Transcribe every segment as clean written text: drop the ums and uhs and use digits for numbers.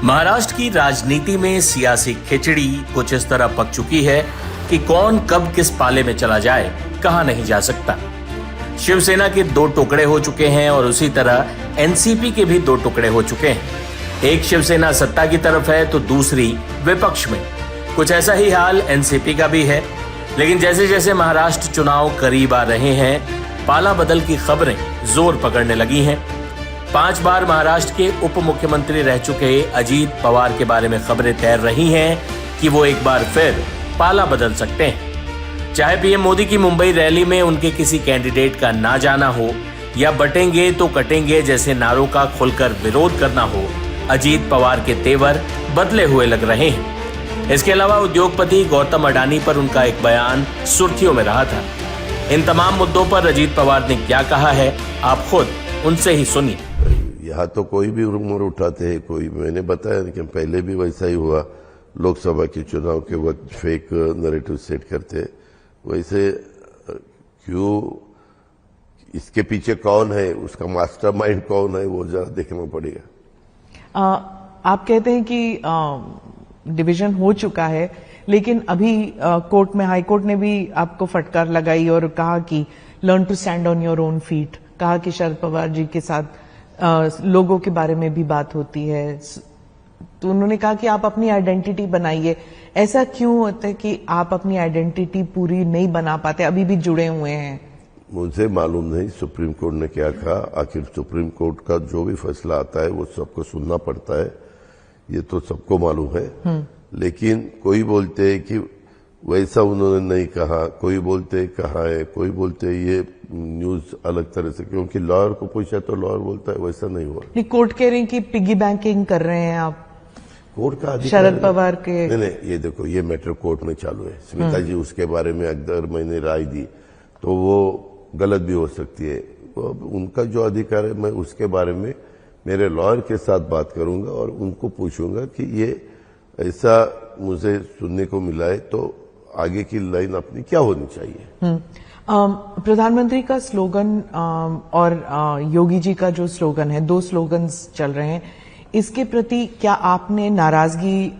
महाराष्ट्र की राजनीति में सियासी खिचड़ी कुछ इस तरह पक चुकी है कि कौन कब किस पाले में चला जाए कहा नहीं जा सकता। शिवसेना के दो टुकड़े हो चुके हैं और उसी तरह एनसीपी के भी दो टुकड़े हो चुके हैं। एक शिवसेना सत्ता की तरफ है तो दूसरी विपक्ष में। कुछ ऐसा ही हाल एनसीपी का भी है। लेकिन जैसे जैसे महाराष्ट्र चुनाव करीब आ रहे हैं, पाला बदल की खबरें जोर पकड़ने लगी हैं। 5 बार महाराष्ट्र के उप मुख्यमंत्री रह चुके अजीत पवार के बारे में खबरें तैर रही हैं कि वो एक बार फिर पाला बदल सकते हैं। चाहे पीएम मोदी की मुंबई रैली में उनके किसी कैंडिडेट का ना जाना हो या बटेंगे तो कटेंगे जैसे नारों का खुलकर विरोध करना हो, अजीत पवार के तेवर बदले हुए लग रहे हैं। इसके अलावा उद्योगपति गौतम अडानी पर उनका एक बयान सुर्खियों में रहा था। इन तमाम मुद्दों पर अजीत पवार ने क्या कहा है, आप खुद उनसे ही सुनिए। यहाँ तो कोई भी रूमर उठाते हैं, कोई मैंने बताया कि पहले भी वैसा ही हुआ। लोकसभा के चुनाव के वक्त फेक नैरेटिव सेट करते, वैसे क्यों, इसके पीछे कौन है, उसका मास्टरमाइंड कौन है, वो जरा देखना पड़ेगा। आप कहते हैं कि डिवीजन हो चुका है, लेकिन अभी कोर्ट में, हाई कोर्ट ने भी आपको फटकार लगाई और कहा कि learn to stand on your own feet. कहा कि शरद पवार जी के साथ लोगों के बारे में भी बात होती है, तो उन्होंने कहा कि आप अपनी आइडेंटिटी बनाइए। ऐसा क्यों होता है कि आप अपनी आइडेंटिटी पूरी नहीं बना पाते, अभी भी जुड़े हुए हैं? मुझे मालूम नहीं सुप्रीम कोर्ट ने क्या कहा। आखिर सुप्रीम कोर्ट का जो भी फैसला आता है वो सबको सुनना पड़ता है, ये तो सबको मालूम है। लेकिन कोई बोलते हैं कि वैसा उन्होंने नहीं कहा, कोई बोलते कहा है, कोई बोलते ये न्यूज अलग तरह से, क्योंकि लॉयर को पूछा तो लॉयर बोलता है वैसा नहीं हुआ। नहीं, कोर्ट कह रही कि पिगी बैंकिंग कर रहे हैं आप कोर्ट का अधिकार शरद पवार के। नहीं, ये देखो, ये मैटर कोर्ट में चालू है। स्मिता जी उसके बारे में अगर मैंने राय दी तो वो गलत भी हो सकती है, उनका जो अधिकार है। मैं उसके बारे में मेरे लॉयर के साथ बात करूंगा और उनको पूछूंगा कि ये ऐसा मुझे सुनने को मिला है तो आगे की लाइन अपनी क्या होनी चाहिए। प्रधानमंत्री का स्लोगन और योगी जी का जो स्लोगन है, 2 स्लोगन्स चल रहे हैं, इसके प्रति क्या आपने नाराजगी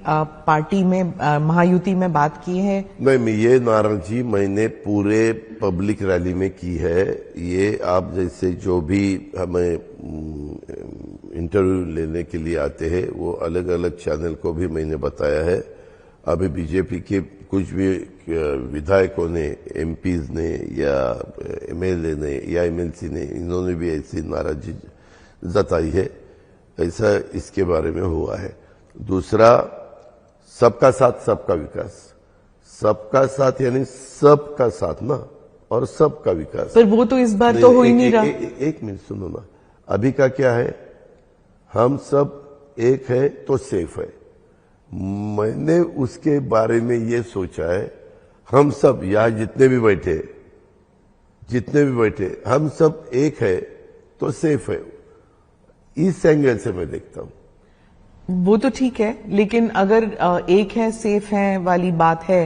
पार्टी में, महायुति में बात की है? नहीं, ये नाराजगी मैंने पूरे पब्लिक रैली में की है। ये आप जैसे जो भी हमें इंटरव्यू लेने के लिए आते हैं, वो अलग अलग चैनल को भी मैंने बताया है। अभी बीजेपी के कुछ भी विधायकों ने, एमपीज ने या एमएलए ने या एमएलसी ने, इन्होंने भी ऐसी नाराजगी जताई है। ऐसा इसके बारे में हुआ है। दूसरा, सबका साथ सबका विकास। सबका साथ यानी सबका साथ ना, और सबका विकास। पर वो तो इस बार तो हो ही नहीं रहा। एक मिनट सुनो ना, अभी का क्या है, हम सब एक है तो सेफ है। मैंने उसके बारे में ये सोचा है, हम सब यहां जितने भी बैठे हम सब एक है तो सेफ है। इस एंगल से मैं देखता हूं। वो तो ठीक है, लेकिन अगर एक है, सेफ है वाली बात है,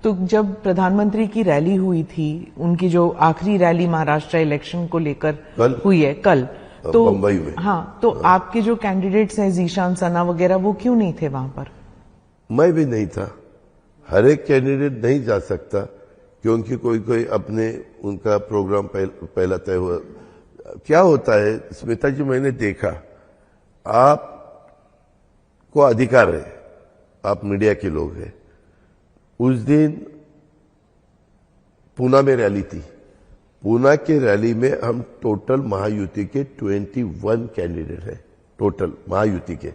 तो जब प्रधानमंत्री की रैली हुई थी, उनकी जो आखिरी रैली महाराष्ट्र इलेक्शन को लेकर हुई है कल, तो बंबई में, हाँ, तो आपके जो कैंडिडेट्स हैं जीशान सना वगैरह, वो क्यों नहीं थे वहां पर? मैं भी नहीं था। हर एक कैंडिडेट नहीं जा सकता, क्योंकि कोई अपने उनका प्रोग्राम पहला तय हुआ। क्या होता है स्मिता जी, मैंने देखा, आपको अधिकार है, आप मीडिया के लोग हैं। उस दिन पूना में रैली थी। पूना के रैली में हम टोटल महायुति के 21 कैंडिडेट हैं, टोटल महायुति के,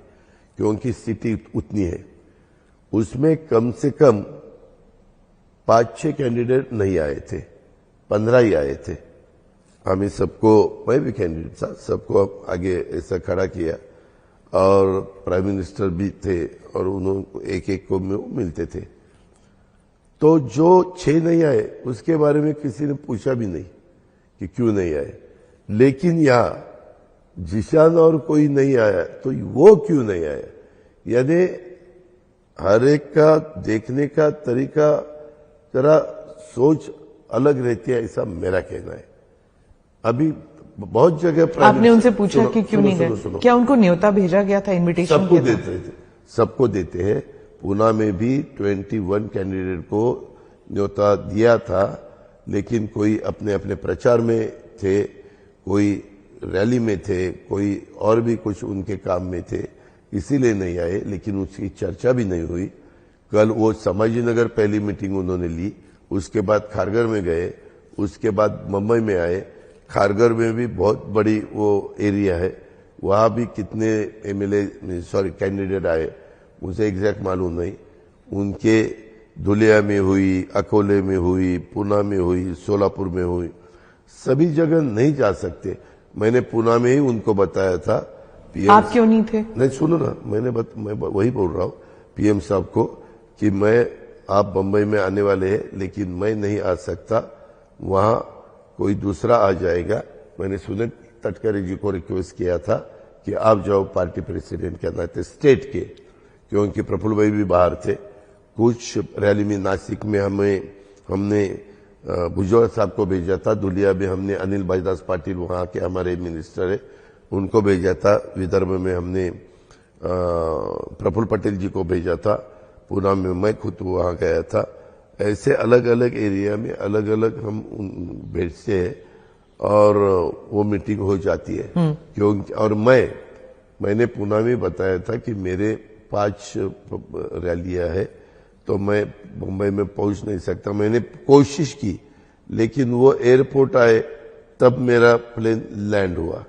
क्योंकि स्थिति उतनी है। उसमें कम से कम 5-6 कैंडिडेट नहीं आए थे, 15 ही आए थे। हमें सबको, मैं भी कैंडिडेट था, सबको आगे ऐसा खड़ा किया और प्राइम मिनिस्टर भी थे और उन्होंने एक को मिलते थे। तो जो 6 नहीं आए उसके बारे में किसी ने पूछा भी नहीं कि क्यों नहीं आए। लेकिन यहां जिशान और कोई नहीं आया तो वो क्यों नहीं आया, यानी हर एक का देखने का तरीका, जरा सोच अलग रहती है, ऐसा मेरा कहना है। अभी बहुत जगह आपने उनसे पूछा कि क्यों नहीं गए? क्या उनको न्योता भेजा गया था, इनविटेशन? सबको देते थे, सबको देते हैं। पूना में भी 21 कैंडिडेट को न्योता दिया था, लेकिन कोई अपने अपने प्रचार में थे, कोई रैली में थे, कोई और भी कुछ उनके काम में थे, इसीलिए नहीं आए। लेकिन उसकी चर्चा भी नहीं हुई। कल वो समाजी नगर पहली मीटिंग उन्होंने ली, उसके बाद खारगर में गए, उसके बाद मुंबई में आए। खारगर में भी बहुत बड़ी वो एरिया है, वहां भी कितने एमएलए कैंडिडेट आए मुझे एग्जैक्ट मालूम नहीं। उनके धुलिया में हुई, अकोले में हुई, पूना में हुई, सोलापुर में हुई, सभी जगह नहीं जा सकते। मैंने पूना में ही उनको बताया था। आप क्यों नहीं थे? नहीं, सुनो ना, मैं वही बोल रहा हूँ पीएम साहब को कि आप बंबई में आने वाले हैं, लेकिन मैं नहीं आ सकता, वहां कोई दूसरा आ जाएगा। मैंने सुनील तटकरे जी को रिक्वेस्ट किया था कि आप जाओ पार्टी प्रेसिडेंट के नाते स्टेट के, क्योंकि प्रफुल्ल भाई भी बाहर थे। कुछ रैली में नासिक में हमने भुजबल साहब को भेजा था, धुलिया में हमने अनिल भाईदास पाटिल वहां के हमारे मिनिस्टर है उनको भेजा था, विदर्भ में हमने प्रफुल्ल पटेल जी को भेजा था, पूना में मैं खुद वहां गया था। ऐसे अलग अलग एरिया में अलग अलग हम भेजते हैं और वो मीटिंग हो जाती है। क्योंकि और मैंने पूना में बताया था कि मेरे 5 रैलियां है, तो मैं मुंबई में पहुंच नहीं सकता। मैंने कोशिश की, लेकिन वो एयरपोर्ट आए तब मेरा प्लेन लैंड हुआ,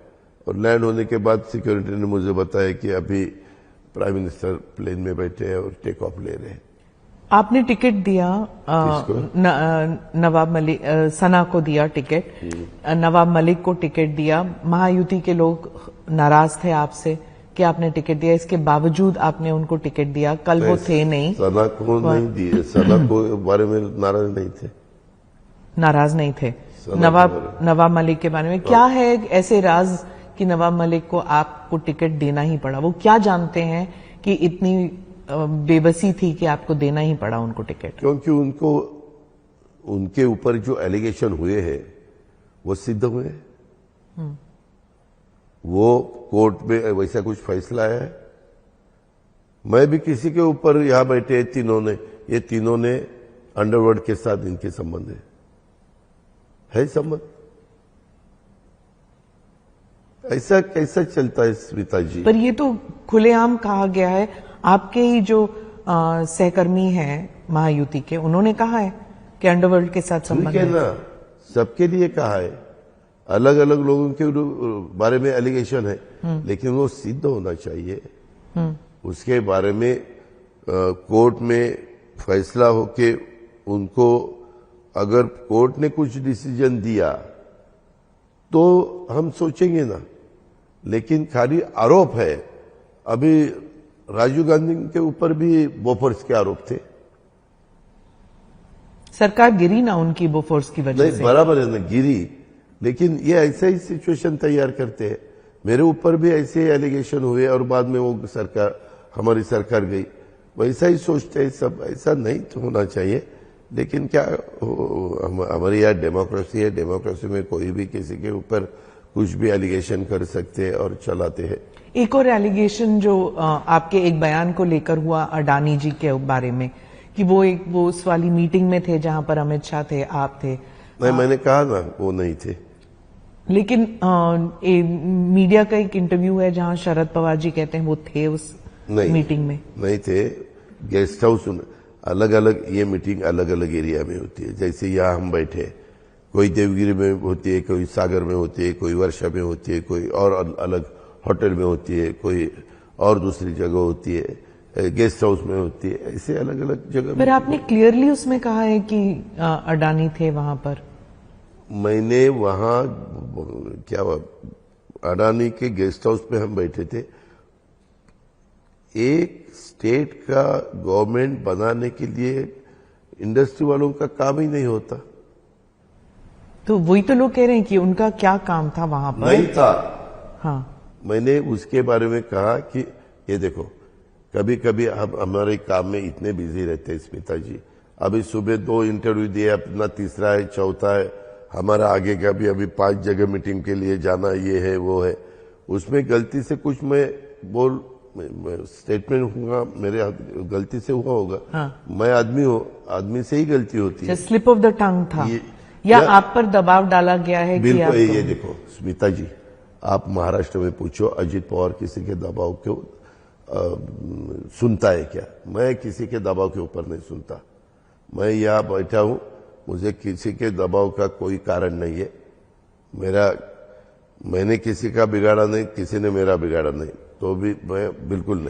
और लैंड होने के बाद सिक्योरिटी ने मुझे बताया कि अभी प्राइम मिनिस्टर प्लेन में बैठे हैं और टेक ऑफ ले रहे हैं। आपने टिकट दिया नवाब मलिक, सना को दिया टिकट, नवाब मलिक को टिकट दिया। महायुति के लोग नाराज थे आपसे कि आपने टिकट दिया, इसके बावजूद आपने उनको टिकट दिया। कल वो थे नहीं, सना को नहीं दिए, सना को बारे में नाराज नहीं थे। नवाब मलिक के बारे में क्या है ऐसे राज कि नवाब मलिक को आपको टिकट देना ही पड़ा? वो क्या जानते हैं कि इतनी बेबसी थी कि आपको देना ही पड़ा उनको टिकट? क्योंकि उनके ऊपर जो एलिगेशन हुए हैं वो सिद्ध हुए हैं। वो कोर्ट में वैसा कुछ फैसला है। मैं भी किसी के ऊपर यहां बैठे ये तीनों ने अंडरवर्ल्ड के साथ इनके संबंध है संबंध। ऐसा कैसा चलता है स्मिता जी? पर ये तो खुलेआम कहा गया है। आपके ही जो सहकर्मी हैं महायुति के, उन्होंने कहा है कि अंडरवर्ल्ड के साथ संबंध है। ना, सबके लिए कहा है, अलग अलग लोगों के बारे में एलिगेशन है, लेकिन वो सिद्ध होना चाहिए। उसके बारे में कोर्ट में फैसला होके उनको, अगर कोर्ट ने कुछ डिसीजन दिया तो हम सोचेंगे ना, लेकिन खाली आरोप है। अभी राजीव गांधी के ऊपर भी बोफोर्स के आरोप थे। सरकार गिरी ना उनकी बोफोर्स की वजह से। बराबर है ना, गिरी, लेकिन ये ऐसा ही सिचुएशन तैयार करते हैं। मेरे ऊपर भी ऐसे एलिगेशन हुए और बाद में वो हमारी सरकार गई। वैसा ही सोचते हैं सब, ऐसा नहीं तो होना चाहिए। लेकिन क्या हमारी यहाँ डेमोक्रेसी है, डेमोक्रेसी में कोई भी किसी के ऊपर कुछ भी एलिगेशन कर सकते हैं और चलाते हैं। एक और एलिगेशन जो आपके एक बयान को लेकर हुआ अडानी जी के बारे में, कि वो उस वाली मीटिंग में थे जहां पर अमित शाह थे, आप थे। नहीं, मैंने कहा ना वो नहीं थे। लेकिन मीडिया का एक इंटरव्यू है जहां शरद पवार जी कहते हैं वो थे उस मीटिंग में। नहीं थे। गेस्ट हाउस अलग अलग, ये मीटिंग अलग अलग एरिया में होती है। जैसे यहाँ हम बैठे, कोई देवगिरी में होती है, कोई सागर में होती है, कोई वर्षा में होती है, कोई और अलग होटल में होती है, कोई और दूसरी जगह होती है, गेस्ट हाउस में होती है, ऐसे अलग अलग जगह। पर आपने क्लियरली उसमें कहा है कि अडानी थे वहां पर। मैंने वहां क्या अडानी के गेस्ट हाउस पे हम बैठे थे। एक स्टेट का गवर्नमेंट बनाने के लिए इंडस्ट्री वालों का काम ही नहीं होता। तो वही तो लोग कह रहे हैं कि उनका क्या काम था वहां पर? नहीं था। हाँ, मैंने उसके बारे में कहा कि ये देखो, कभी कभी हम हमारे काम में इतने बिजी रहते हैं स्मिता जी। अभी सुबह 2 इंटरव्यू दिए, अपना तीसरा है, चौथा है, हमारा आगे का भी अभी 5 जगह मीटिंग के लिए जाना, ये है वो है। उसमें गलती से कुछ मैं बोल स्टेटमेंट हुआ मेरे गलती से हुआ होगा। हाँ। मैं आदमी हूँ, आदमी से ही गलती होती है। स्लिप ऑफ द टंग था या आप पर दबाव डाला गया है कि बिल्कुल। आपको? ये देखो स्मिता जी, आप महाराष्ट्र में पूछो अजित पवार किसी के दबाव क्यों सुनता है क्या? मैं किसी के दबाव के ऊपर नहीं सुनता। मैं यहाँ बैठा हूं, मुझे किसी के दबाव का कोई कारण नहीं है। मैंने किसी का बिगाड़ा नहीं, किसी ने मेरा बिगाड़ा नहीं, तो भी मैं बिल्कुल नहीं।